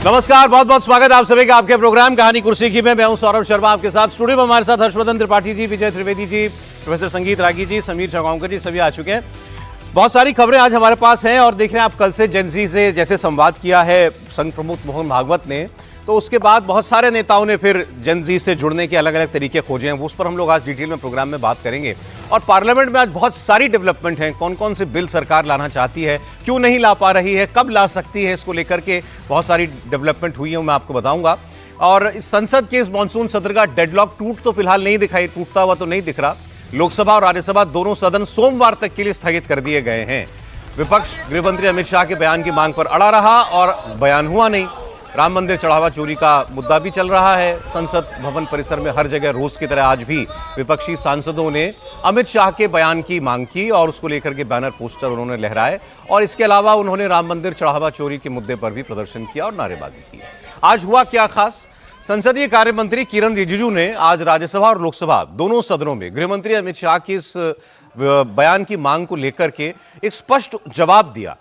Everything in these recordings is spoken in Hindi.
नमस्कार, बहुत बहुत स्वागत है आप सभी का आपके प्रोग्राम कहानी कुर्सी की में। मैं हूं सौरभ शर्मा आपके साथ। स्टूडियो में हमारे साथ हर्षवर्धन त्रिपाठी जी, विजय त्रिवेदी जी, प्रोफेसर संगीत रागी जी, समीर चौगांवकर जी सभी आ चुके हैं। बहुत सारी खबरें आज हमारे पास हैं और देख रहे हैं आप कल से जेनजी से जैसे संवाद किया है संघ प्रमुख मोहन भागवत ने, तो उसके बाद बहुत सारे नेताओं ने फिर जेनजी से जुड़ने के अलग अलग तरीके खोजे हैं। उस पर हम लोग आज डिटेल में प्रोग्राम में बात करेंगे। और पार्लियामेंट में आज बहुत सारी डेवलपमेंट हैं, कौन कौन से बिल सरकार लाना चाहती है, क्यों नहीं ला पा रही है, कब ला सकती है, इसको लेकर के बहुत सारी डेवलपमेंट हुई है, मैं आपको बताऊंगा। और इस संसद के इस मानसून सत्र का डेडलॉक टूटता हुआ तो नहीं दिख रहा। लोकसभा और राज्यसभा दोनों सदन सोमवार तक के लिए स्थगित कर दिए गए हैं। विपक्ष गृहमंत्री अमित शाह के बयान की मांग पर अड़ा रहा और बयान हुआ नहीं। राम मंदिर चढ़ावा चोरी का मुद्दा भी चल रहा है। संसद भवन परिसर में हर जगह रोज की तरह आज भी विपक्षी सांसदों ने अमित शाह के बयान की मांग की और उसको लेकर के बैनर पोस्टर उन्होंने लहराए। और इसके अलावा उन्होंने राम मंदिर चढ़ावा चोरी के मुद्दे पर भी प्रदर्शन किया और नारेबाजी की। आज हुआ क्या खास? संसदीय कार्य मंत्री किरण रिजिजू ने आज राज्यसभा और लोकसभा दोनों सदनों में गृहमंत्री अमित शाह की इस बयान की मांग को लेकर के एक स्पष्ट जवाब दिया।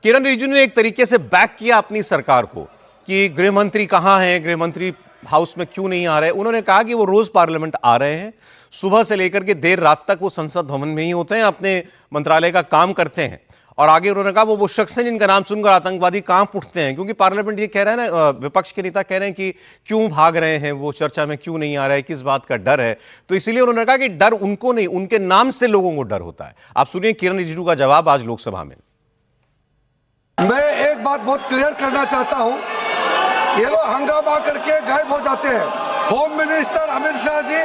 किरण रिजिजू ने एक तरीके से बैक किया अपनी सरकार को कि गृहमंत्री कहां हैं, गृहमंत्री हाउस में क्यों नहीं आ रहे। उन्होंने कहा कि वो रोज पार्लियामेंट आ रहे हैं, सुबह से लेकर के देर रात तक वो संसद भवन में ही होते हैं, अपने मंत्रालय का काम करते हैं। और आगे उन्होंने कहा वो शख्स हैं जिनका नाम सुनकर आतंकवादी कांप उठते हैं, क्योंकि पार्लियामेंट ये कह रहा है ना, विपक्ष के नेता कह रहे हैं कि क्यों भाग रहे हैं, वो चर्चा में क्यों नहीं आ रहे, किस बात का डर है। तो इसीलिए उन्होंने कहा कि डर उनको नहीं, उनके नाम से लोगों को डर होता है। आप सुनिए किरण रिजिजू का जवाब आज लोकसभा में। मैं एक बात बहुत क्लियर करना चाहता हूं, ये लोग हंगामा करके गायब हो जाते हैं। होम मिनिस्टर अमित शाह जी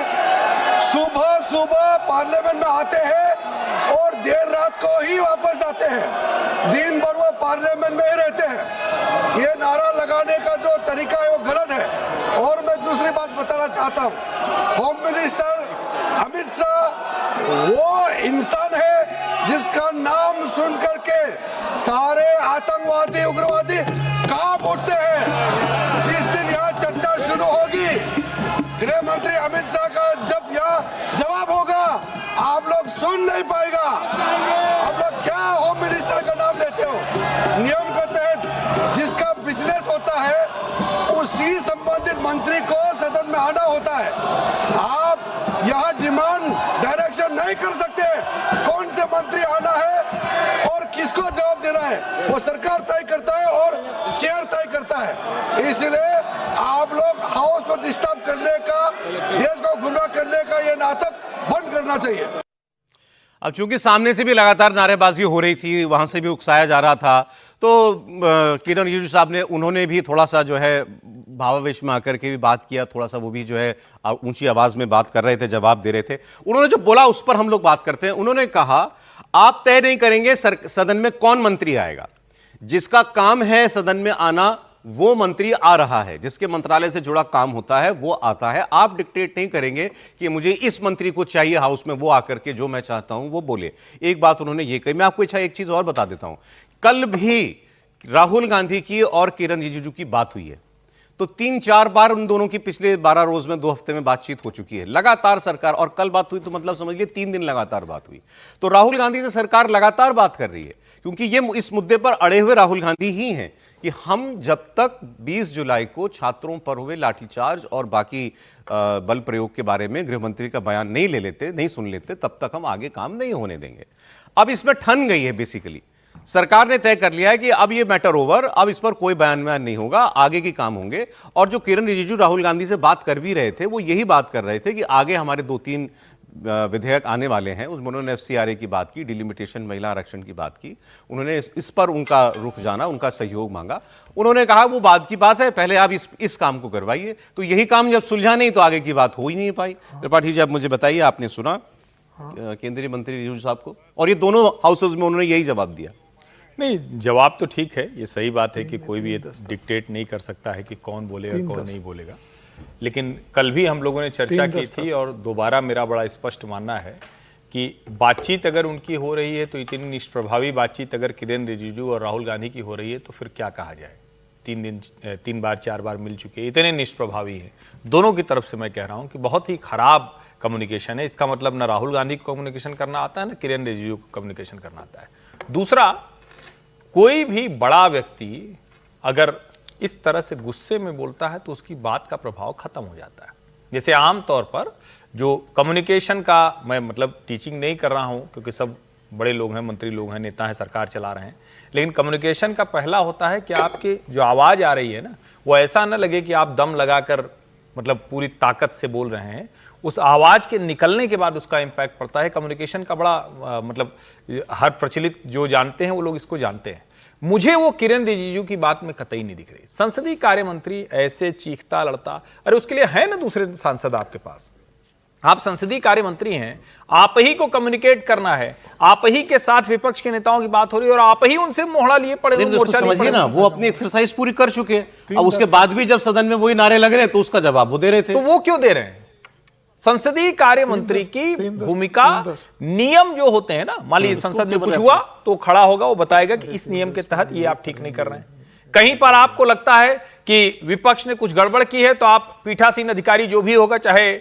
सुबह सुबह पार्लियामेंट में आते हैं और देर रात को ही वापस आते हैं। दिन भर वो पार्लियामेंट में ही रहते हैं। ये नारा लगाने का जो तरीका है वो गलत है। और मैं दूसरी बात बताना चाहता हूँ, होम मिनिस्टर अमित शाह वो इंसान है जिसका नाम सुन करके सारे आतंकवादी उग्रवादी कांप उठते हैं। जिस दिन यहाँ चर्चा शुरू होगी गृह मंत्री अमित शाह का, जब यहाँ जवाब होगा आप लोग सुन नहीं पाएगा। आप लोग क्या होम मिनिस्टर का नाम लेते हो? नियम के तहत जिसका बिजनेस होता है उसी संबंधित मंत्री को सदन में आना होता है। आप यहाँ डिमांड डायरेक्शन नहीं कर सकते कौन से मंत्री आना है और किसको जवाब देना है, वो सरकार तय करता है और चेयर तय करता है। इसलिए आप लोग हाउस को डिस्टर्ब करने का, देश को गुमराह करने का ये नाटक बंद करना चाहिए। अब चूंकि सामने से भी लगातार नारेबाजी हो रही थी, वहां से भी उकसाया जा रहा था, तो किरण रिजिजू साहब ने उन्होंने भी थोड़ा सा जो है भावावेश में आकर के भी बात किया। थोड़ा सा वो भी जो है ऊंची आवाज में बात कर रहे थे, जवाब दे रहे थे। उन्होंने जो बोला उस पर हम लोग बात करते हैं। उन्होंने कहा आप तय नहीं करेंगे सदन में कौन मंत्री आएगा, जिसका काम है सदन में आना वो मंत्री आ रहा है, जिसके मंत्रालय से जुड़ा काम होता है वो आता है। आप डिक्टेट नहीं करेंगे कि मुझे इस मंत्री को चाहिए हाउस में, वो आकर के जो मैं चाहता हूं वो बोले। एक बात उन्होंने ये कही। मैं आपको एक चीज और बता देता हूं। कल भी राहुल गांधी की और किरण रिजिजू की बात हुई है, तो 3-4 बार उन दोनों की पिछले 12 रोज में 2 हफ्ते में बातचीत हो चुकी है लगातार सरकार। और कल बात हुई तो मतलब समझ लीजिए 3 दिन लगातार बात हुई। तो राहुल गांधी से सरकार लगातार बात कर रही है, क्योंकि ये इस मुद्दे पर अड़े हुए राहुल गांधी ही हैं कि हम जब तक 20 जुलाई को छात्रों पर हुए लाठीचार्ज और बाकी बल प्रयोग के बारे में गृहमंत्री का बयान नहीं सुन लेते, तब तक हम आगे काम नहीं होने देंगे। अब इसमें ठन गई है, बेसिकली सरकार ने तय कर लिया है कि अब ये मैटर ओवर, अब इस पर कोई बयान नहीं होगा, आगे के काम होंगे। और जो किरण रिजिजू राहुल गांधी से बात कर भी रहे थे, वो यही बात कर रहे थे कि आगे हमारे 2-3 विधेयक आने वाले हैं। उसमें उन्होंने FCRA की बात की, डिलिमिटेशन महिला आरक्षण की बात की। उन्होंने इस पर उनका रुख जाना, उनका सहयोग मांगा। उन्होंने कहा वो बाद की बात है, पहले आप इस काम को करवाइए। तो यही काम जब सुलझा नहीं तो आगे की बात हो ही नहीं पाई। त्रिपाठी जी, अब मुझे बताइए, आपने सुना केंद्रीय मंत्री रिजिजू साहब को, और ये दोनों हाउसेज में उन्होंने यही जवाब दिया। नहीं, जवाब तो ठीक है, ये सही बात है कि कोई भी डिक्टेट नहीं कर सकता है कि कौन बोलेगा कौन नहीं बोलेगा। लेकिन कल भी हम लोगों ने चर्चा की थी और दोबारा मेरा बड़ा स्पष्ट मानना है कि बातचीत अगर उनकी हो रही है तो इतनी निष्प्रभावी बातचीत अगर किरण रिजिजू और राहुल गांधी की हो रही है तो फिर क्या कहा जाए। 3 बार 4 बार मिल चुके, इतने निष्प्रभावी हैं दोनों की तरफ से। मैं कह रहा हूं कि बहुत ही खराब कम्युनिकेशन है। इसका मतलब ना राहुल गांधी को कम्युनिकेशन करना आता है, ना किरण रिजिजू को कम्युनिकेशन करना आता है। दूसरा, कोई भी बड़ा व्यक्ति अगर इस तरह से गुस्से में बोलता है तो उसकी बात का प्रभाव खत्म हो जाता है। जैसे आमतौर पर जो कम्युनिकेशन का, मैं मतलब टीचिंग नहीं कर रहा हूं क्योंकि सब बड़े लोग हैं, मंत्री लोग हैं, नेता हैं, सरकार चला रहे हैं, लेकिन कम्युनिकेशन का पहला होता है कि आपकी जो आवाज आ रही है ना, वो ऐसा ना लगे कि आप दम लगाकर मतलब पूरी ताकत से बोल रहे हैं। उस आवाज के निकलने के बाद उसका इंपैक्ट पड़ता है। कम्युनिकेशन का बड़ा मतलब हर प्रचलित जो जानते हैं वो लोग इसको जानते हैं। मुझे वो किरण रिजिजू की बात में कतई नहीं दिख रही। संसदीय कार्य मंत्री ऐसे चीखता लड़ता, अरे उसके लिए है ना दूसरे सांसद आपके पास। आप संसदीय कार्य मंत्री हैं, आप ही को कम्युनिकेट करना है, आप ही के साथ विपक्ष के नेताओं की बात हो रही है और आप ही उनसे मोहरा लिए पड़े हो, मोर्चा लिए समझिए पड़े ना, हो। वो अपनी एक्सरसाइज पूरी कर चुके हैं। अब उसके बाद भी जब सदन में वही नारे लग रहे हैं तो उसका जवाब वो दे रहे थे। तो वो क्यों दे रहे हैं? संसदीय कार्य मंत्री की भूमिका, नियम जो होते हैं ना, मान लीजिए संसद में कुछ हुआ तो खड़ा होगा, वो बताएगा कि इस नियम के तहत ये आप ठीक नहीं कर रहे हैं। कहीं पर आपको लगता है कि विपक्ष ने कुछ गड़बड़ की है तो आप पीठासीन अधिकारी जो भी होगा, चाहे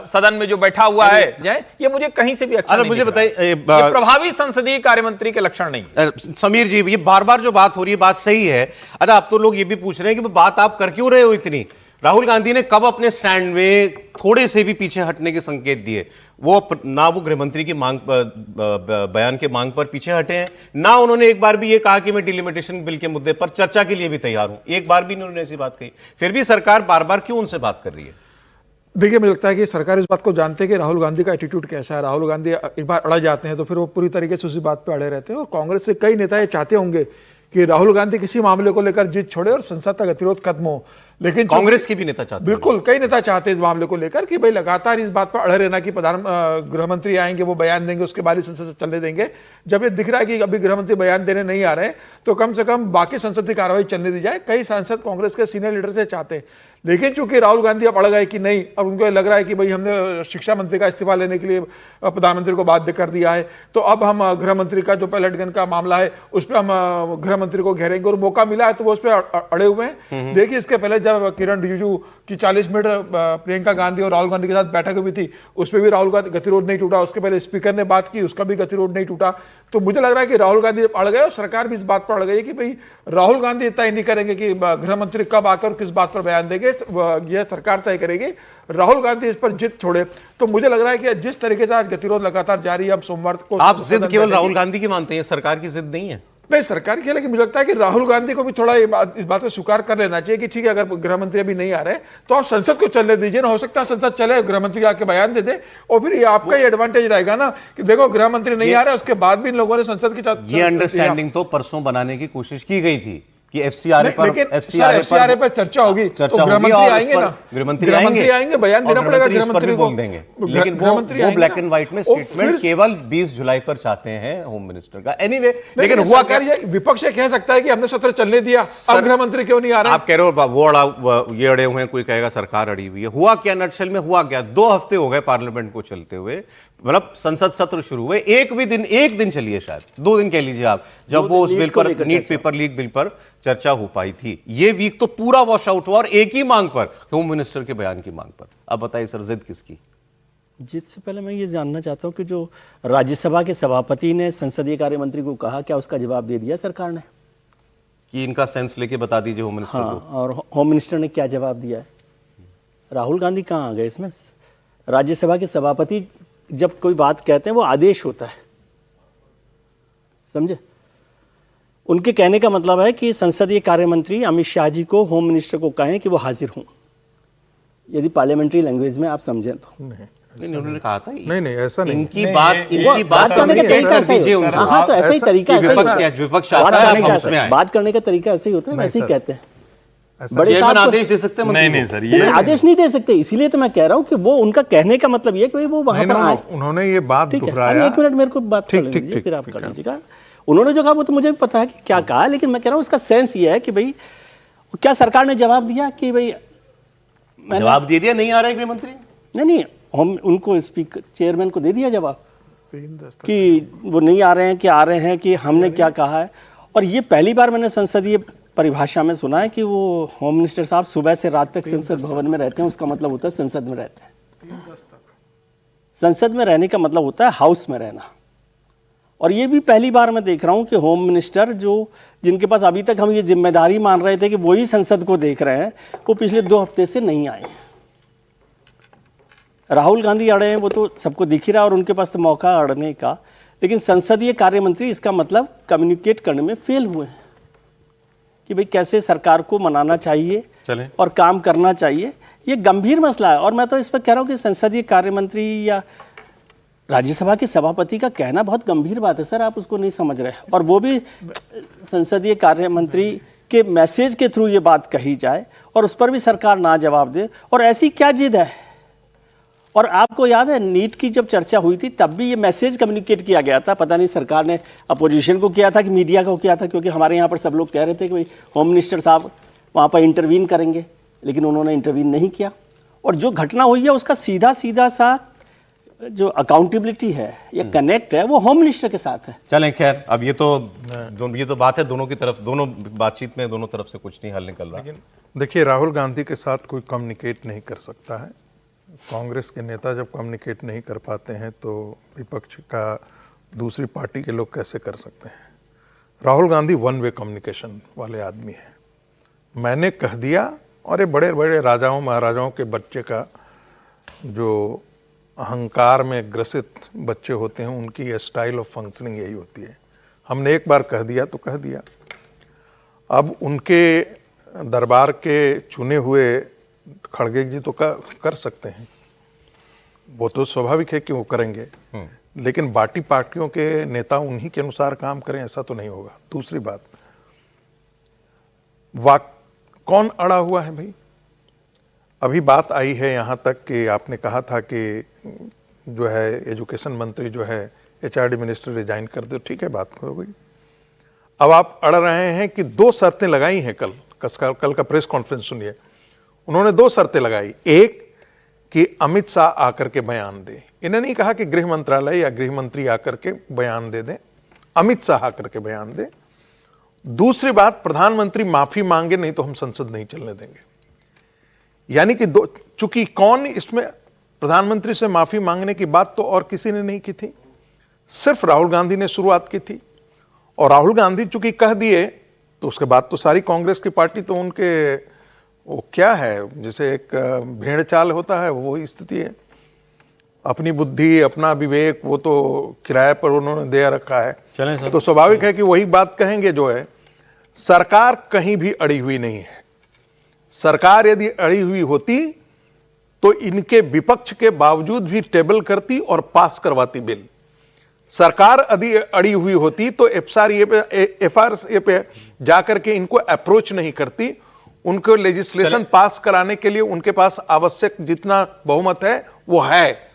सदन में जो बैठा हुआ है जाए, ये मुझे कहीं से भी अच्छा नहीं मुझे दिख रहा है। बताइए, ये प्रभावी संसदीय कार्य मंत्री के लक्षण नहीं। समीर जी, ये बार बार जो बात हो रही है बात सही है। अच्छा, अब तो लोग ये भी पूछ रहे हैं कि बात आप कर क्यों रहे हो इतनी। राहुल गांधी ने कब अपने स्टैंड में थोड़े से भी पीछे हटने के संकेत दिए? ना वो गृहमंत्री की मांग बयान के मांग पर पीछे हटे हैं, ना उन्होंने एक बार भी ये कहा कि मैं डिलिमिटेशन बिल के मुद्दे पर चर्चा के लिए भी तैयार हूं। एक बार भी उन्होंने ऐसी बात कही। फिर भी सरकार बार बार क्यों उनसे बात कर रही है? देखिए, मुझे लगता है कि सरकार इस बात को जानते हैं कि राहुल गांधी का एटीट्यूड कैसा है। राहुल गांधी एक बार अड़ जाते हैं तो फिर वो पूरी तरीके से उसी बात पे अड़े रहते हैं। और कांग्रेस से कई नेता ये चाहते होंगे कि राहुल गांधी किसी मामले को लेकर जिद छोड़े और संसद का गतिरोध खत्म हो, लेकिन कांग्रेस के भी नेता चाहते हैं। बिल्कुल, कई नेता चाहते हैं इस मामले को लेकर कि भाई लगातार इस बात पर अड़े रहना कि गृहमंत्री आएंगे, वो बयान देंगे, उसके बाद ही संसद से चलने देंगे। जब ये दिख रहा है कि अभी गृहमंत्री बयान देने नहीं आ रहे हैं तो कम से कम बाकी संसद की कार्रवाई चलने दी जाए। कई सांसद कांग्रेस के सीनियर लीडर से चाहते हैं, लेकिन चूंकि राहुल गांधी अब अड़ गए कि नहीं, अब उनको लग रहा है कि भाई हमने शिक्षा मंत्री का इस्तीफा लेने के लिए प्रधानमंत्री को बाध्य कर दिया है, तो अब हम गृह मंत्री का जो पैलेट गन का मामला है उस पर हम गृह मंत्री को घेरेंगे, और मौका मिला है तो वो उस पर अड़े हुए हैं। देखिए, इसके पहले जब किरण रिजिजू की 40 मिनट प्रियंका गांधी और राहुल गांधी के साथ बैठक हुई थी, उस पर भी राहुल गांधी गतिरोध नहीं टूटा। उसके पहले स्पीकर ने बात की, उसका भी गतिरोध नहीं टूटा। तो मुझे लग रहा है कि राहुल गांधी अड़ गए और सरकार भी इस बात पर अड़ गई कि भाई राहुल गांधी तय नहीं करेंगे कि गृह मंत्री कब आकर किस बात पर बयान देंगे, यह सरकार तय करेगी। राहुल गांधी इस पर जिद छोड़े तो मुझे लग रहा है कि जिस तरीके से आज गतिरोध लगातार जारी है, अब सोमवार को आप जिद केवल राहुल गांधी की मानते हैं, सरकार की जिद नहीं है? नहीं, सरकार की है, लेकिन मुझे लगता है कि राहुल गांधी को भी थोड़ा इस बात को स्वीकार कर लेना चाहिए कि ठीक है, अगर गृह मंत्री अभी नहीं आ रहे तो आप संसद को चलने दीजिए ना। हो सकता है संसद चले, गृह मंत्री आके बयान दे दे, और फिर ये आपका ही एडवांटेज रहेगा ना कि देखो गृह मंत्री नहीं आ रहे, उसके बाद भी इन लोगों ने संसद की ये अंडरस्टैंडिंग तो परसों बनाने की कोशिश की गई थी कि एफसीआरए पर चर्चा होगी, चर्चा गृह मंत्री आएंगे ना, गृहमंत्री आएंगे, बयान देना पड़ेगा गृहमंत्री को, बोल देंगे। लेकिन वो ब्लैक एंड व्हाइट में स्टेटमेंट केवल 20 जुलाई पर चाहते हैं होम मिनिस्टर का। एनीवे, लेकिन हुआ क्या? विपक्ष ये कह सकता है कि हमने सत्र चलने दिया, अब गृहमंत्री क्यों नहीं आ रहे? आप कह रहे हो वो ये अड़े हुए हैं, कोई कहेगा सरकार अड़ी हुई है। हुआ क्या नटशेल में? हुआ क्या, 2 हफ्ते हो गए पार्लियामेंट को चलते हुए, मतलब संसद सत्र शुरू हुए, एक दिन चलिए, शायद 2 दिन कह लीजिए आप, जब वो उस बिल पर, नीट पेपर लीक बिल पर चर्चा हो पाई थी। ये वीक तो पूरा वॉश आउट हुआ और एक ही मांग पर, होम मिनिस्टर के बयान की मांग पर। अब बताइए सर, जिद किसकी? जिद से पहले मैं ये जानना चाहता हूं कि जो राज्यसभा के सभापति ने संसदीय कार्य मंत्री को कहा, क्या उसका जवाब दे दिया सरकार ने कि इनका सेंस लेके बता दीजिए होम मिनिस्टर को? और होम मिनिस्टर ने क्या जवाब दिया है? राहुल गांधी कहाँ आ गए इसमें? राज्यसभा के सभापति जब कोई बात कहते हैं वो आदेश होता है, समझे? उनके कहने का मतलब है कि संसदीय कार्य मंत्री अमित शाह जी को होम मिनिस्टर को कहें कि वो हाजिर हों, यदि पार्लियामेंट्री लैंग्वेज में आप समझें तो। नहीं, उन्होंने कहा था नहीं, ऐसा नहीं। इनकी बात करने का तरीका ऐसा ही होता है। हाँ, तो ऐसा ही तरीका, विपक्ष बात करने का तरीका ऐसे ही होता है, वैसे ही कहते हैं। बड़े साहब आदेश दे सकते हैं? नहीं सर, ये आदेश नहीं दे सकते। इसीलिए तो मैं कह रहा हूँ कि वो उनका कहने का मतलब ये कि वो वहां पर आए। उन्होंने ये बात दोहराया। एक मिनट मेरे को बात कर लीजिए, फिर आप कर लीजिएगा। उन्होंने जो कहा वो तो मुझे भी पता है कि क्या कहा, लेकिन मैं कह रहा हूँ उसका सेंस ये है कि भाई क्या सरकार ने जवाब दिया कि भाई जवाब दे दिया नहीं आ रहा है गृह मंत्री? नहीं, हम उनको स्पीकर चेयरमैन को दे दिया जवाब कि वो नहीं आ रहे हैं कि आ रहे हैं, कि हमने क्या कहा है। और ये पहली बार मैंने संसदीय परिभाषा में सुना है कि वो होम मिनिस्टर साहब सुबह से रात तक संसद भवन में रहते हैं, उसका मतलब होता है संसद में रहते हैं। संसद में रहने का मतलब होता है हाउस में रहना। और ये भी पहली बार मैं देख रहा हूँ कि होम मिनिस्टर जिनके पास अभी तक हम ये जिम्मेदारी मान रहे थे कि वही संसद को देख रहे हैं, वो पिछले 2 हफ्ते से नहीं आए। राहुल गांधी अड़े हैं, वो तो सबको दिख ही रहा, और उनके पास तो मौका अड़ने का, लेकिन संसदीय कार्य मंत्री इसका मतलब कम्युनिकेट करने में फेल हुए हैं कि भाई कैसे सरकार को मनाना चाहिए चलें। और काम करना चाहिए। ये गंभीर मसला है, और मैं तो इस पर कह रहा हूँ कि संसदीय कार्य मंत्री या राज्यसभा के सभापति का कहना बहुत गंभीर बात है सर, आप उसको नहीं समझ रहे, और वो भी संसदीय कार्य मंत्री के मैसेज के थ्रू ये बात कही जाए और उस पर भी सरकार ना जवाब दे, और ऐसी क्या जिद है। और आपको याद है नीट की जब चर्चा हुई थी तब भी ये मैसेज कम्युनिकेट किया गया था, पता नहीं सरकार ने अपोजिशन को किया था कि मीडिया को किया था, क्योंकि हमारे यहाँ पर सब लोग कह रहे थे कि भाई होम मिनिस्टर साहब वहाँ पर इंटरवीन करेंगे, लेकिन उन्होंने इंटरवीन नहीं किया। और जो घटना हुई है उसका सीधा सीधा सा जो अकाउंटेबिलिटी है या कनेक्ट है वो होम मिनिस्टर के साथ है। चलें, खैर अब ये तो बात है दोनों की तरफ, दोनों बातचीत में दोनों तरफ से कुछ नहीं हल निकल रहा। देखिए, राहुल गांधी के साथ कोई कम्युनिकेट नहीं कर सकता है। कांग्रेस के नेता जब कम्युनिकेट नहीं कर पाते हैं तो विपक्ष का दूसरी पार्टी के लोग कैसे कर सकते हैं। Rahul Gandhi one way communication वाले आदमी हैं। मैंने कह दिया, और ये बड़े बड़े राजाओं महाराजाओं के बच्चे का जो अहंकार में ग्रसित बच्चे होते हैं उनकी स्टाइल ऑफ फंक्शनिंग यही होती है। हमने एक बार कह दिया तो कह दिया। अब उनके दरबार के चुने हुए खड़गे जी तो कर सकते हैं, वो तो स्वाभाविक है कि वो करेंगे, लेकिन बाकी पार्टियों के नेता उन्हीं के अनुसार काम करें ऐसा तो नहीं होगा। दूसरी बात, कौन अड़ा हुआ है भाई? अभी बात आई है यहाँ तक कि आपने कहा था कि जो है एजुकेशन मंत्री जो है एचआरडी मिनिस्टर रिजाइन कर दो, ठीक है, बात हो गई। अब आप अड़ रहे हैं कि 2 शर्तें लगाई हैं। कल का प्रेस कॉन्फ्रेंस सुनिए, उन्होंने 2 शर्तें लगाई। एक कि अमित शाह आकर के बयान दे, इन्हें नहीं कहा कि गृह मंत्रालय या गृह मंत्री आकर के बयान दे दें, अमित शाह आकर के बयान दे। दूसरी बात, प्रधानमंत्री माफी मांगे, नहीं तो हम संसद नहीं चलने देंगे। यानी कि चूंकि कौन इसमें प्रधानमंत्री से माफी मांगने की बात तो और किसी ने नहीं की थी, सिर्फ राहुल गांधी ने शुरुआत की थी। और राहुल गांधी चूंकि कह दिए तो उसके बाद तो सारी कांग्रेस की पार्टी तो उनके, वो क्या है, जैसे एक भेड़ चाल होता है, वो स्थिति है। अपनी बुद्धि, अपना विवेक, वो तो किराए पर उन्होंने दे रखा है। तो स्वाभाविक है कि वही बात कहेंगे जो है। सरकार कहीं भी अड़ी हुई नहीं है। सरकार यदि अड़ी हुई होती तो इनके विपक्ष के बावजूद भी टेबल करती और पास करवाती बिल। सरकार यदि अड़ी हुई होती तो एफआरए पे जाकर के इनको अप्रोच नहीं करती, उनको लेजिस्लेशन पास कराने के लिए उनके पास आवश्यक जितना बहुमत है वो है।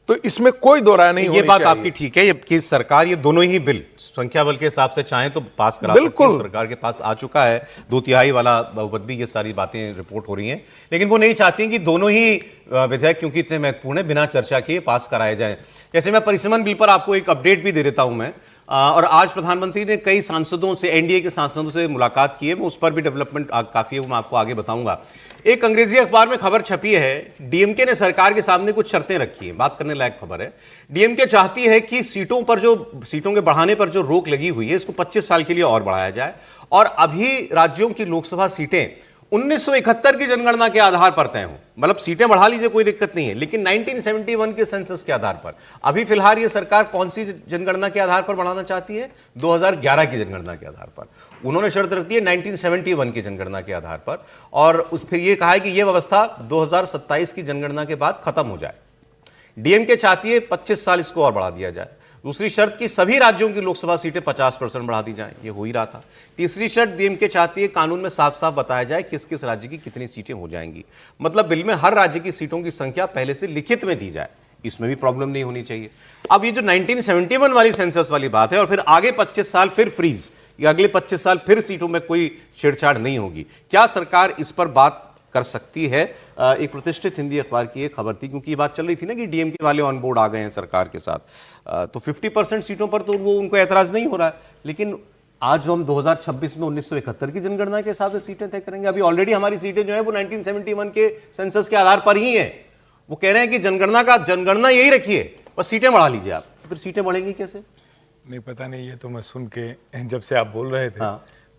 तो इसमें कोई दो राय नहीं होनी चाहिए। ये बात आपकी ठीक है कि सरकार ये दोनों ही बिल संख्या बल के हिसाब से चाहे तो पास करा सकती है, सरकार के पास आ चुका है 2/3 वाला बहुमत भी, ये सारी बातें रिपोर्ट हो रही हैं, लेकिन वो नहीं चाहती कि दोनों ही विधेयक क्योंकि इतने महत्वपूर्ण है बिना चर्चा किए पास कराए जाएं। जैसे मैं परिसीमन बिल पर आपको एक अपडेट भी दे देता हूं मैं, और आज प्रधानमंत्री ने कई सांसदों से, एनडीए के सांसदों से मुलाकात की है, मैं उस पर भी डेवलपमेंट काफी है, वो मैं आपको आगे बताऊंगा। एक अंग्रेजी अखबार में खबर छपी है, डीएमके ने सरकार के सामने कुछ शर्तें रखी हैं, बात करने लायक खबर है। डीएमके चाहती है कि सीटों के बढ़ाने पर जो रोक लगी हुई है इसको 25 साल के लिए और बढ़ाया जाए, और अभी राज्यों की लोकसभा सीटें 1971 की जनगणना के आधार पर तय हों। मतलब सीटें बढ़ा लीजिए, कोई दिक्कत नहीं है, लेकिन 1971 के सेंसस के आधार पर। अभी फिलहाल ये सरकार कौन सी जनगणना के आधार पर बढ़ाना चाहती है? 2011 की जनगणना के आधार पर। उन्होंने शर्त रख दी है 1971 की जनगणना के आधार पर, और फिर ये कहा है कि यह व्यवस्था 2027 की जनगणना के बाद खत्म हो जाए। डीएमके चाहती है 25 साल इसको और बढ़ा दिया जाए। दूसरी शर्त कि सभी राज्यों की लोकसभा सीटें 50% बढ़ा दी जाएं, ये हो ही रहा था। तीसरी शर्त डीएमके चाहती है कानून में साफ साफ बताया जाए किस किस राज्य की कितनी सीटें हो जाएंगी। मतलब बिल में हर राज्य की सीटों की संख्या पहले से लिखित में दी जाए, इसमें भी प्रॉब्लम नहीं होनी चाहिए। अब ये जो 1971 वाली सेंसस वाली बात है, और फिर आगे 25 साल फिर फ्रीज, या अगले 25 साल फिर सीटों में कोई छेड़छाड़ नहीं होगी, क्या सरकार इस पर बात कर सकती है? एक प्रतिष्ठित हिंदी अखबार की एक खबर थी, क्योंकि ये बात चल रही थी ना कि डीएमके वाले ऑन बोर्ड आ गए हैं सरकार के साथ, तो 50% सीटों पर तो वो उनको ऐतराज नहीं हो रहा है। लेकिन आज जो हम 2026 में 1971 की जनगणना के हिसाब से सीटें तय करेंगे, अभी ऑलरेडी हमारी सीटें जो है वो 1971 के सेंसस के आधार पर ही है। वो कह रहे हैं कि जनगणना यही रखिए, बस सीटें बढ़ा लीजिए आप। तो फिर सीटें बढ़ेंगी कैसे? नहीं, पता नहीं, ये तो मैं सुन के जब से आप बोल रहे थे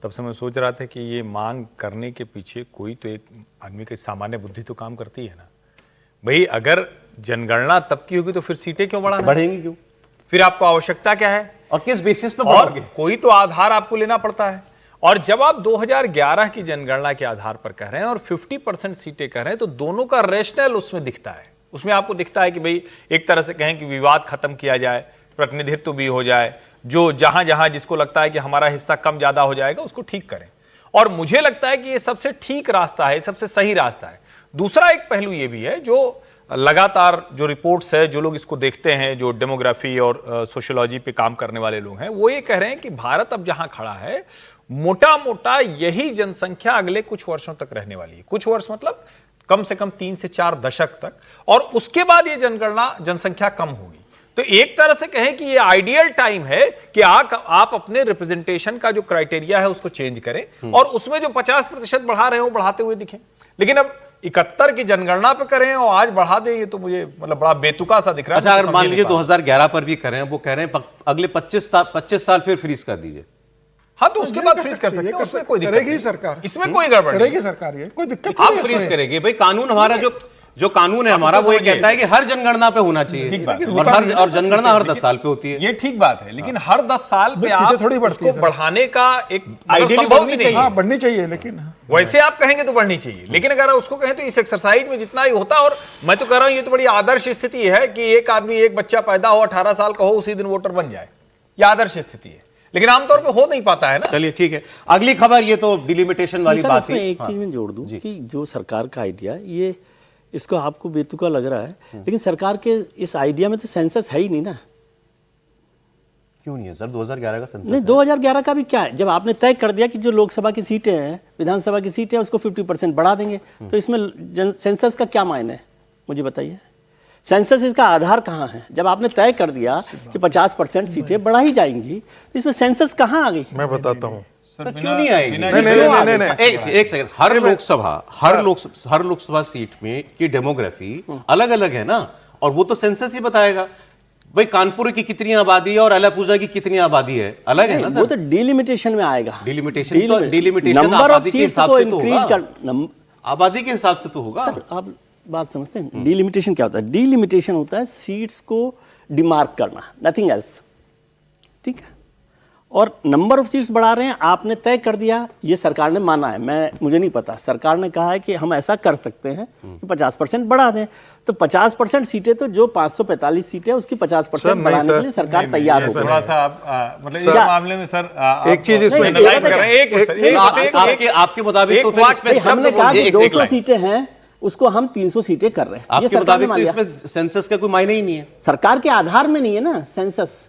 तब से मैं सोच रहा था कि ये मांग करने के पीछे कोई तो एक आदमी की सामान्य बुद्धि तो काम करती है ना भाई। अगर जनगणना तब की होगी तो फिर सीटें क्यों बढ़ाना, बढ़ेंगी क्यों, फिर आपको आवश्यकता क्या है और किस बेसिस पे और बढ़ोगे? कोई तो आधार आपको लेना पड़ता है। और जब आप 2011 की जनगणना के आधार पर कह रहे हैं और 50% सीटें कह रहे हैं तो दोनों का रेशनल उसमें दिखता है। उसमें आपको दिखता है कि भाई एक तरह से कहें कि विवाद खत्म किया जाए, प्रतिनिधित्व भी हो जाए, जो जहां जहां जिसको लगता है कि हमारा हिस्सा कम ज्यादा हो जाएगा उसको ठीक करें। और मुझे लगता है कि ये सबसे ठीक रास्ता है, सबसे सही रास्ता है। दूसरा एक पहलू ये भी है, जो लगातार जो रिपोर्ट्स है, जो लोग इसको देखते हैं, जो डेमोग्राफी और सोशियोलॉजी पे काम करने वाले लोग हैं, वो ये कह रहे हैं कि भारत अब जहां खड़ा है मोटा मोटा यही जनसंख्या अगले कुछ वर्षों तक रहने वाली है। कुछ वर्ष मतलब कम से कम 3 से 4 दशक तक, और उसके बाद ये जनगणना जनसंख्या कम होगी। तो एक तरह से कहें कि ये आइडियल टाइम है कि आप अपने रिप्रेजेंटेशन का जो क्राइटेरिया है उसको चेंज करें और उसमें जो 50% बढ़ा रहे हो बढ़ाते हुए दिखें। लेकिन अब 71 की जनगणना पे करें और आज बढ़ा दें, ये तो मुझे मतलब बड़ा बेतुका सा दिख रहा है। अच्छा, अगर मान लीजिए 2011 पर भी करें, वो कह रहे हैं अगले 25 साल फिर फ्रीज कर दीजिए। हाँ, तो उसके बाद फ्रीज कर सकते हैं, उसमें कोई दिक्कत करेगी नहीं। सरकार, इसमें कोई गड़बड़ नहीं करेगी सरकार, ये कोई दिक्कत आप नहीं है फ्रीज इसमें। करेंगे भाई? कानून हमारा जो कानून है हमारा वो ये कहता है कि हर जनगणना पे होना चाहिए, ठीक बात है। और जनगणना हर 10 साल पे होती है। ये ठीक बात है, लेकिन हर 10 साल पे सीटें आप थोड़ी बढ़ती है उसको सर। बढ़ाने का एक Ideally संभव बढ़नी भी नहीं चाहिए। है। हाँ, बढ़नी चाहिए, लेकिन वैसे आप कहेंगे तो बढ़नी चाहिए, लेकिन अगर उसको कहें तो इस एक्सरसाइज में जितना ही होता, और मैं तो कह रहा हूं ये तो बड़ी आदर्श स्थिति है कि एक आदमी, एक बच्चा पैदा हो, 18 साल का हो, उसी दिन वोटर बन जाए। ये आदर्श स्थिति है, लेकिन आमतौर पे हो नहीं पाता है ना। चलिए ठीक है, अगली खबर, ये तो डिलिमिटेशन वाली सर, बात इसमें थी। एक चीज में जोड़ दूं कि जो सरकार का आइडिया, ये इसको आपको बेतुका लग रहा है, लेकिन सरकार के इस आइडिया में तो सेंसस है ही नहीं ना। क्यों नहीं है सर? 2011 का सेंसस नहीं, 2011 का भी क्या है, जब आपने तय कर दिया कि जो लोकसभा की सीटें हैं, विधानसभा की सीटें हैं, उसको 50% बढ़ा देंगे, तो इसमें सेंसस का क्या मायने है, मुझे बताइए। सेंसस इसका आधार कहाँ है? जब आपने तय कर दिया कि 50% सीटें बढ़ाई जाएंगी, तो इसमें सेंसस कहाँ आ गई? मैं बताता हूँ। सर, क्यों नहीं आएगी? नहीं। एक सेकंड, हर लोकसभा सीट में की डेमोग्राफी अलग अलग है ना, और वो तो सेंसस ही बताएगा। भाई कानपुर की कितनी आबादी है और अलापुजा की कितनी आबादी है, अलग है ना सर। वो तो डिलिमिटेशन में आएगा। डिलिमिटेशन नंबर ऑफ आबादी के सीट्स हिसाब को से तो इंक्रीज होगा। कर, आबादी के हिसाब से तो होगा। सर, आप बात समझते हैं? डिलिमिटेशन क्या होता है? डिलिमिटेशन होता है सीट्स को डिमार्क करना, नथिंग एल्स, ठीक है। और नंबर ऑफ सीट्स बढ़ा रहे हैं, आपने तय कर दिया, ये सरकार ने माना है, मुझे नहीं पता, सरकार ने कहा है कि हम ऐसा कर सकते हैं कि 50% बढ़ा दें, तो 50% सीटें, तो जो 545 सीटें उसकी 50% बढ़ाने के लिए सरकार तैयार हो गई। थोड़ा सा आप मतलब इस मामले में सर एक चीज इसमें एनालाइज कर रहे हैं। आपके मुताबिक तो फिर इसमें हमने कहा कि एक 200 सीटें हैं, उसको हम 300 सीटें कर रहे हैं। ये आपके सरकार ने मुताबिक मान तो लिया। इसमें सेंसस का कोई मायने ही नहीं है। सरकार के आधार में नहीं है ना सेंसस।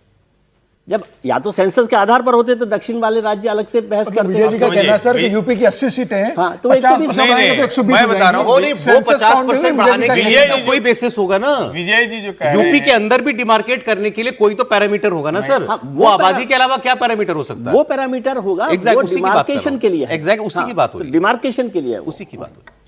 जब या तो सेंसस के आधार पर होते तो दक्षिण वाले राज्य अलग से बहस करते विजय जी का समझिए, कहना है सर कि भाई- यूपी की 80 सीटें हैं, हाँ, तो 50% नहीं, आएंगे तो 120 मैं हो बता रहा हूं, जाएंगे। वो नहीं, वो सेंसस 50% काउंट बढ़ाने के विजय जी लिए का तो कोई बेसिस होगा ना। विजय जी जो कह रहे यूपी हैं, के अंदर भी डिमार्केट करने के लिए कोई तो पैरामीटर होगा ना सर। हाँ, वो आबादी के अलावा क्या पैरामीटर हो सकता है? वो पैरामीटर होगा Exact, वो उसी की बात कर रहा डिमार्केशन हूं। के लिए है। Exact, उसी की बात हो तो रही है। डिमार्केशन के लिए है वो। उसी की बात हो रही है।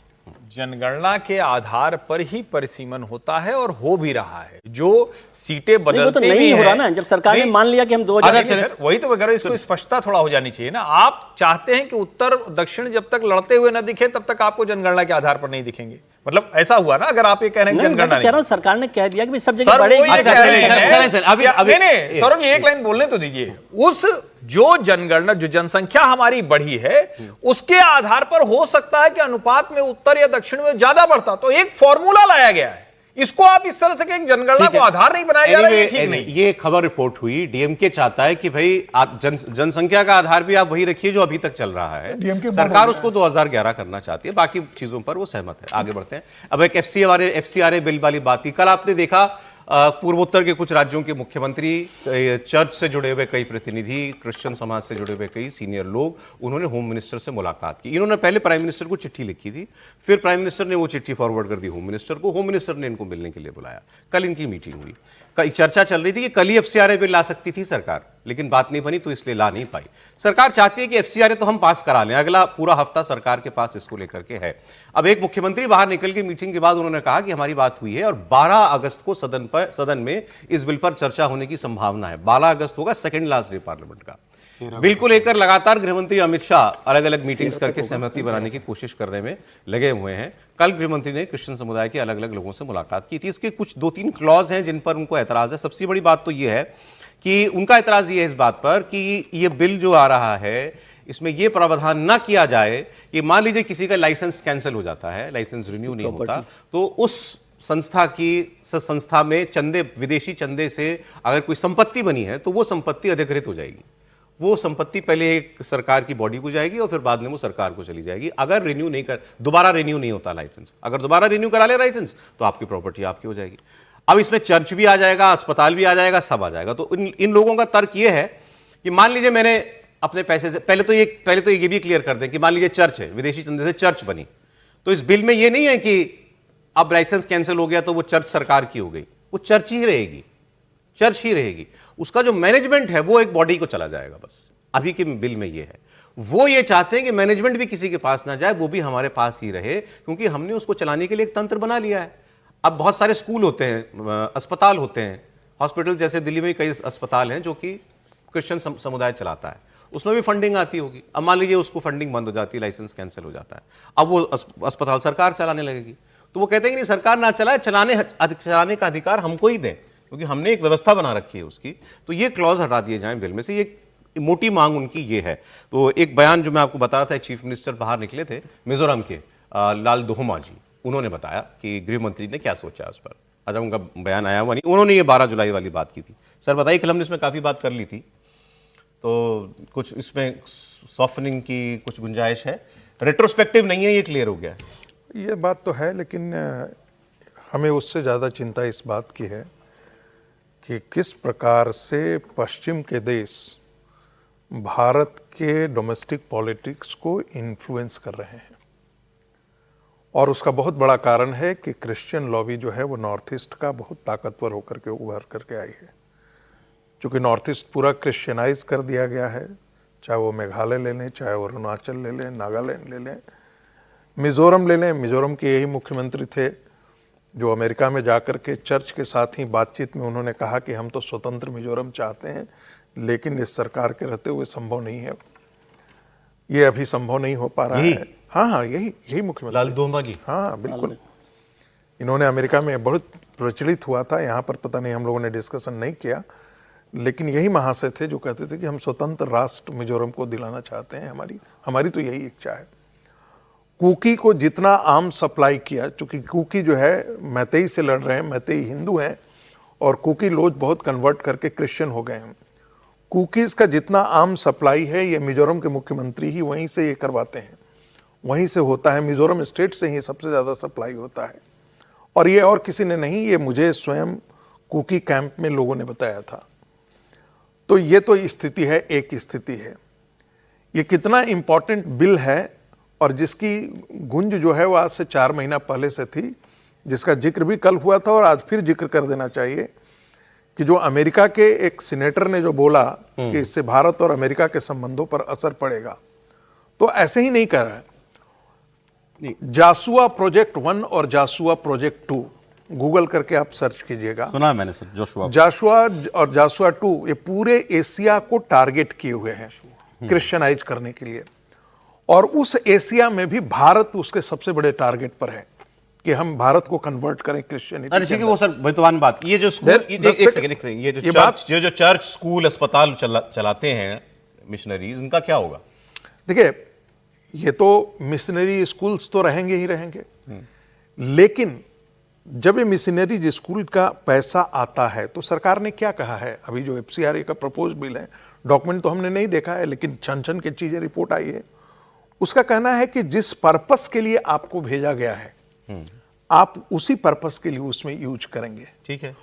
जनगणना के आधार पर ही परिसीमन होता है और हो भी रहा है। जो सीटें नहीं, वो तो बदलती भी नहीं हो हैं- रहा ना, जब सरकार ने नहीं, मान लिया कि हम 2000 नहीं, सर, वही तो मैं कह रहा हूं, इसको स्पष्टता थोड़ा हो जानी चाहिए ना। आप चाहते हैं कि उत्तर दक्षिण जब तक लड़ते हुए न दिखे तब तक आपको जनगणना के आधार पर नहीं दिखेंगे, मतलब ऐसा हुआ ना। अगर आप ये कह रहे हैं नहीं, मैं जनगणना तो कह रहा नहीं, हूं सरकार ने कह दिया कि भाई सब सर जगह वो बढ़ेगी। ये अच्छा, कह रहे चलिए, हैं- चलिए, अभी- नहीं, सौरभ जी एक लाइन बोलने तो दीजिए। उस जो जनगणना, जो जनसंख्या हमारी बढ़ी है, उसके आधार पर हो सकता है कि अनुपात में उत्तर या दक्षिण में ज्यादा बढ़ता, तो एक फॉर्मूला लाया गया है। इसको आप इस तरह से कि एक जनगणना को आधार नहीं बनाया जा रहा है, ये ठीक नहीं। ये खबर रिपोर्ट हुई, डीएमके चाहता है कि भाई आप जनसंख्या का आधार भी आप वही रखिए जो अभी तक चल रहा है। DMK सरकार उसको 2011 करना चाहती है, बाकी चीजों पर वो सहमत है। आगे बढ़ते हैं। अब एक एफसीआरए बिल वाली बात थी। कल आपने देखा पूर्वोत्तर के कुछ राज्यों के मुख्यमंत्री, चर्च से जुड़े हुए कई प्रतिनिधि, क्रिश्चियन समाज से जुड़े हुए कई सीनियर लोग, उन्होंने होम मिनिस्टर से मुलाकात की। इन्होंने पहले प्राइम मिनिस्टर को चिट्ठी लिखी थी, फिर प्राइम मिनिस्टर ने वो चिट्ठी फॉरवर्ड कर दी होम मिनिस्टर को, होम मिनिस्टर ने इनको मिलने के लिए बुलाया। कल इनकी मीटिंग हुई। चर्चा चल रही थी कि कल ही एफसीआरए बिल ला सकती थी सरकार, लेकिन बात नहीं बनी तो इसलिए ला नहीं पाई। सरकार चाहती है कि एफसीआरए तो हम पास करा लें, अगला पूरा हफ्ता सरकार के पास इसको लेकर के है। अब एक मुख्यमंत्री बाहर निकल के मीटिंग के बाद उन्होंने कहा कि हमारी बात हुई है और 12 अगस्त को सदन में इस बिल पर चर्चा होने की संभावना है। 12 अगस्त होगा सेकेंड लास्ट डे पार्लियामेंट का। बिल को लेकर लगातार गृहमंत्री अमित शाह अलग अलग मीटिंग्स करके सहमति बनाने की कोशिश करने में लगे हुए हैं। कल गृहमंत्री ने क्रिश्चियन समुदाय के अलग अलग लोगों से मुलाकात की थी। इसके कुछ 2-3 क्लॉज हैं जिन पर उनको एतराज है। सबसे बड़ी बात तो यह है कि उनका एतराज ये है इस बात पर कि ये बिल जो आ रहा है इसमें यह प्रावधान ना किया जाए कि मान लीजिए किसी का लाइसेंस कैंसिल हो जाता है, लाइसेंस रिन्यू नहीं होता, तो उस संस्था में चंदे, विदेशी चंदे से अगर कोई संपत्ति बनी है तो वो संपत्ति अधिकृत हो जाएगी। वो संपत्ति पहले एक सरकार की बॉडी को जाएगी और फिर बाद में वो सरकार को चली जाएगी अगर दोबारा रिन्यू नहीं होता लाइसेंस। अगर दोबारा रिन्यू करा ले लाइसेंस तो आपकी प्रॉपर्टी आपकी हो जाएगी। अब इसमें चर्च भी आ जाएगा, अस्पताल भी आ जाएगा, सब आ जाएगा। तो इन लोगों का तर्क ये है कि मान लीजिए मैंने अपने पैसे से पहले तो ये भी क्लियर कर दें कि मान लीजिए चर्च है, विदेशी चंदे से चर्च बनी, तो इस बिल में ये नहीं है कि अब लाइसेंस कैंसिल हो गया तो वो चर्च सरकार की हो गई, वो चर्च ही रहेगी, चर्च ही रहेगी। उसका जो मैनेजमेंट है वो एक बॉडी को चला जाएगा बस। अभी के बिल में ये है, वो ये चाहते हैं कि मैनेजमेंट भी किसी के पास ना जाए, वो भी हमारे पास ही रहे, क्योंकि हमने उसको चलाने के लिए एक तंत्र बना लिया है। अब बहुत सारे स्कूल होते हैं, अस्पताल होते हैं, हॉस्पिटल, जैसे दिल्ली में कई अस्पताल हैं जो कि क्रिश्चियन समुदाय चलाता है, उसमें भी फंडिंग आती होगी। अब मान लीजिए उसको फंडिंग बंद हो जाती है, लाइसेंस कैंसिल हो जाता है, अब वो अस्पताल सरकार चलाने लगेगी। तो वो कहते हैं कि नहीं, सरकार ना चलाए, चलाने का अधिकार हमको ही दें, क्योंकि हमने एक व्यवस्था बना रखी है उसकी। तो ये क्लॉज हटा दिए जाएं बिल में से, ये मोटी मांग उनकी ये है। तो एक बयान जो मैं आपको बता रहा था, चीफ मिनिस्टर बाहर निकले थे मिजोरम के, लाल दुहोमा जी, उन्होंने बताया कि गृह मंत्री ने क्या सोचा उस पर। आज उनका बयान आया हुआ नहीं, उन्होंने ये 12 जुलाई वाली बात की थी। सर बताइए, कल हमने इसमें काफ़ी बात कर ली थी, तो कुछ इसमें सॉफ्टनिंग की कुछ गुंजाइश है? रेट्रोस्पेक्टिव नहीं है, ये क्लियर हो गया है। ये बात तो है, लेकिन हमें उससे ज़्यादा चिंता इस बात की है कि किस प्रकार से पश्चिम के देश भारत के डोमेस्टिक पॉलिटिक्स को इन्फ्लुएंस कर रहे हैं। और उसका बहुत बड़ा कारण है कि क्रिश्चियन लॉबी जो है वो नॉर्थ ईस्ट का बहुत ताकतवर होकर के उभर करके आई है। क्योंकि नॉर्थ ईस्ट पूरा क्रिश्चियनाइज कर दिया गया है, चाहे वो मेघालय ले लें, चाहे वो अरुणाचल ले लें, नागालैंड ले लें, मिजोरम ले लें। मिजोरम के यही मुख्यमंत्री थे जो अमेरिका में जाकर के चर्च के साथ ही बातचीत में उन्होंने कहा कि हम तो स्वतंत्र मिजोरम चाहते हैं, लेकिन इस सरकार के रहते हुए संभव नहीं है, ये अभी संभव नहीं हो पा रहा है। हाँ, यही मुख्यमंत्री लाल दुहोमा जी। हाँ बिल्कुल, इन्होंने अमेरिका में बहुत प्रचलित हुआ था, यहाँ पर पता नहीं हम लोगों ने डिस्कशन नहीं किया, लेकिन यही महाशय थे जो कहते थे कि हम स्वतंत्र राष्ट्र मिजोरम को दिलाना चाहते हैं, हमारी तो यही इच्छा है। कुकी को जितना आम सप्लाई किया, चूंकि कुकी जो है मैतेई से लड़ रहे हैं, मैतेई हिंदू हैं और कुकी लोग बहुत कन्वर्ट करके क्रिश्चियन हो गए हैं। कुकीज़ का जितना आम सप्लाई है ये मिजोरम के मुख्यमंत्री ही वहीं से ये करवाते हैं, वहीं से होता है, मिजोरम स्टेट से ही सबसे ज़्यादा सप्लाई होता है। और ये और किसी ने नहीं, ये मुझे स्वयं कुकी कैंप में लोगों ने बताया था। तो ये तो स्थिति है, एक स्थिति है। ये कितना इम्पोर्टेंट बिल है और जिसकी गुंज जो है वो आज से 4 महीना पहले से थी, जिसका जिक्र भी कल हुआ था और आज फिर जिक्र कर देना चाहिए कि जो अमेरिका के एक सीनेटर ने जो बोला कि इससे भारत और अमेरिका के संबंधों पर असर पड़ेगा, तो ऐसे ही नहीं कर रहा है। जासुआ प्रोजेक्ट 1 और जासुआ प्रोजेक्ट 2 गूगल करके आप सर्च कीजिएगा, सुना है मैंने सर। जासुआ और जासुआ 2 ये पूरे एशिया को टारगेट किए हुए हैं क्रिश्चियनाइज करने के लिए, और उस एशिया में भी भारत उसके सबसे बड़े टारगेट पर है कि हम भारत को कन्वर्ट करें क्रिश्चियनिटी। अरे ठीक है, वो सर बैतवान बात, ये जो स्कूल, एक सेकंड, ये जो चर्च, स्कूल, अस्पताल चलाते हैं मिशनरीज, इनका क्या होगा? देखिए, ये तो मिशनरी स्कूल्स तो रहेंगे ही रहेंगे, लेकिन जब ये मिशनरी स्कूल का पैसा आता है तो सरकार ने क्या कहा है, अभी जो एफसीआरए का प्रपोज बिल है, डॉक्यूमेंट तो हमने नहीं देखा है, लेकिन छन की चीजें रिपोर्ट आई है, उसका कहना है कि जिस पर्पस के लिए आपको भेजा गया है आप उसी पर्पस के लिए उसमें यूज करेंगे, ठीक है,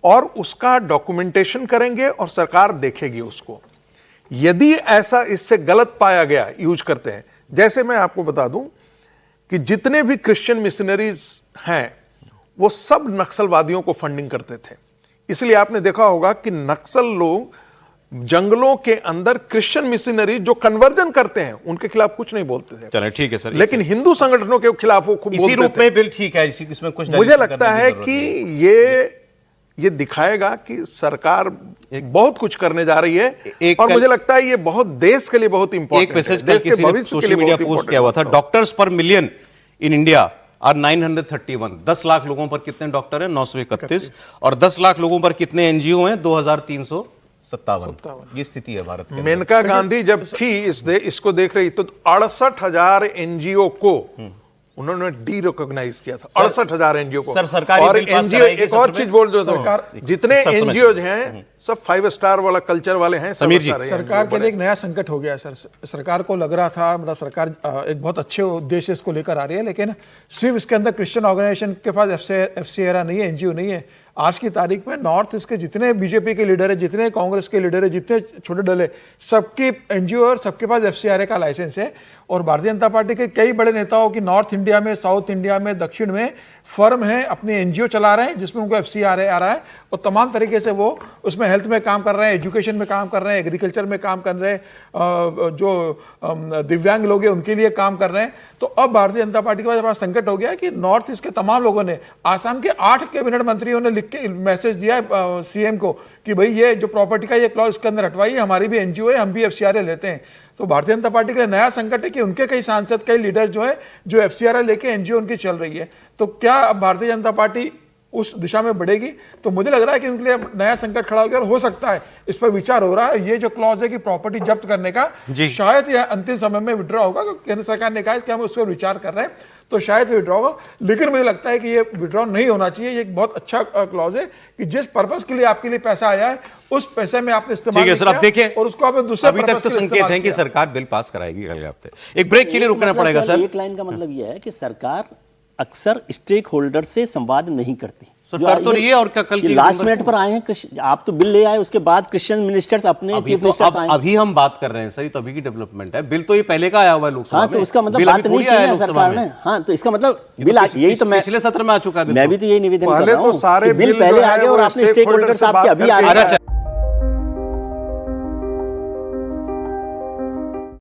और उसका डॉक्यूमेंटेशन करेंगे और सरकार देखेगी उसको। यदि ऐसा इससे गलत पाया गया, यूज करते हैं, जैसे मैं आपको बता दूं कि जितने भी क्रिश्चियन मिशनरीज हैं वो सब नक्सलवादियों को फंडिंग करते थे, इसलिए आपने देखा होगा कि नक्सल लोग जंगलों के अंदर क्रिश्चियन मिशनरी जो कन्वर्जन करते हैं उनके खिलाफ कुछ नहीं बोलते थे, चलो ठीक है सर। लेकिन हिंदू संगठनों के खिलाफ वो खूब इसी बोलते रूप थे। में बिल ठीक है, इसमें कुछ मुझे डायरेक्शन लगता करने है की जरूरत कि नहीं। ये दिखाएगा कि सरकार बहुत कुछ करने जा रही है, एक और कल- मुझे लगता है ये बहुत देश के लिए बहुत एक इंपॉर्टेंट है, मैसेज कल देश के किसी ने भविष्य के सोशल लिए मीडिया बहुत पोस्ट किया हुआ था, इंपॉर्टेंट है। Doctors per million in India are 931। 10 lakh लोगों पर कितने डॉक्टर हैं? 931। और 10 लाख लोगों पर कितने एनजीओ हैं? 2357। ये स्थिति है भारत की। मेनका गांधी जब थी इसको देख रही तो 68,000 एनजीओ को उन्होंने डी रिकॉग्नाइज किया था। 68,000 एनजीओ को। सर, सरकारी और बिल पास एनजीओ कराएगी एक और सत्र चीज में? बोल दो, सरकार- जितने सब समझ एनजीओ हैं सब 5 स्टार वाला कल्चर वाले हैं। सब समीर जी, सारे सरकार NGO के लिए एक नया संकट हो गया है सर। सरकार को लग रहा था, मतलब सरकार एक बहुत अच्छे उद्देश्य इसको लेकर आ रही है, लेकिन सिर्फ इसके अंदर क्रिश्चियन ऑर्गेनाइजेशन के पास एफसीएरा नहीं है, एनजीओ नहीं है। आज की तारीख में नॉर्थ ईस्ट के जितने बीजेपी के लीडर है, जितने कांग्रेस के लीडर है, जितने छोटे दल है, सबके एनजीओ और सबके पास एफसीआरए का लाइसेंस है। और भारतीय जनता पार्टी के कई बड़े नेताओं की नॉर्थ इंडिया में, साउथ इंडिया में, दक्षिण में फर्म है, अपने एनजीओ चला रहे हैं जिसमें उनको एफसीआरए आ रहा है, और तमाम तरीके से वो उसमें हेल्थ में काम कर रहे हैं, एजुकेशन में काम कर रहे हैं, एग्रीकल्चर में काम कर रहे हैं, जो दिव्यांग लोग हैं उनके लिए काम कर रहे हैं। तो अब भारतीय जनता पार्टी के पास बड़ा संकट हो गया है कि नॉर्थ ईस्ट के तमाम लोगों ने, आसाम के 8 कैबिनेट मंत्रियों ने लिख के मैसेज दिया है सीएम को कि भाई ये जो प्रॉपर्टी का ये क्लॉज इसके अंदर हटवाइए, हमारी भी एनजीओ है, हम भी एफसीआरए लेते हैं। तो भारतीय जनता पार्टी के लिए नया संकट है कि उनके कई सांसद, कई लीडर जो है जो एफसीआरए लेके एनजीओ उनकी चल रही है। तो क्या अब भारतीय जनता पार्टी उस दिशा में बढ़ेगी? तो मुझे लग रहा है कि उनके लिए नया संकट खड़ा हो गया, और हो सकता है इस पर विचार हो रहा है। ये जो क्लॉज है कि प्रॉपर्टी जब्त करने का, शायद यह अंतिम समय में विड्रॉ होगा, क्योंकि केंद्र सरकार ने कहा है कि हम उस पर विचार कर रहे हैं, तो शायद विड्रॉ होगा। लेकिन मुझे लगता है कि ये विड्रॉ नहीं होना चाहिए। ये एक बहुत अच्छा क्लॉज है कि जिस पर्पस के लिए आपके लिए पैसा आया है उस पैसे में आपने इस्तेमाल ठीक है सर, नहीं अब किया, देखिए और उसको आपने दूसरे अभी तक पर्पस तो के लिए संकेत इस्तेमाल हैं कि किया। सरकार बिल पास कराएगी अगले हफ्ते। एक ब्रेक के लिए रुकना पड़ेगा सर। एक लाइन का मतलब यह है कि सरकार अक्सर स्टेक होल्डर से संवाद नहीं करती। सर, कर तो रही है, और क्या कल की लास्ट मिनट पर आए हैं, आप तो बिल ले आए, उसके बाद क्रिश्चियन मिनिस्टर्स अपने अभी चीफ तो मिनिस्टर्स आए। अभी हम बात कर रहे हैं सर, ये तो अभी की डेवलपमेंट है। बिल तो ये पहले का आया हुआ है लोकसभा हाँ, में। तो उसका मतलब बिल बात अभी नहीं थोड़ी की आया है लोकसभा सरकार में। ने। हाँ, तो इसका मतलब ये बिल तो यही तो मैं पिछले सत्र में आ चुका है बिल मैं तो। भी तो यही निवेदन कर पहले रहा तो हूँ सारे कि बिल बिल पहले जो आ है गए और वो आपने स्टेक stakeholder होल्डर से साहब बात के अभी आ करके रहे हैं। अच्छा,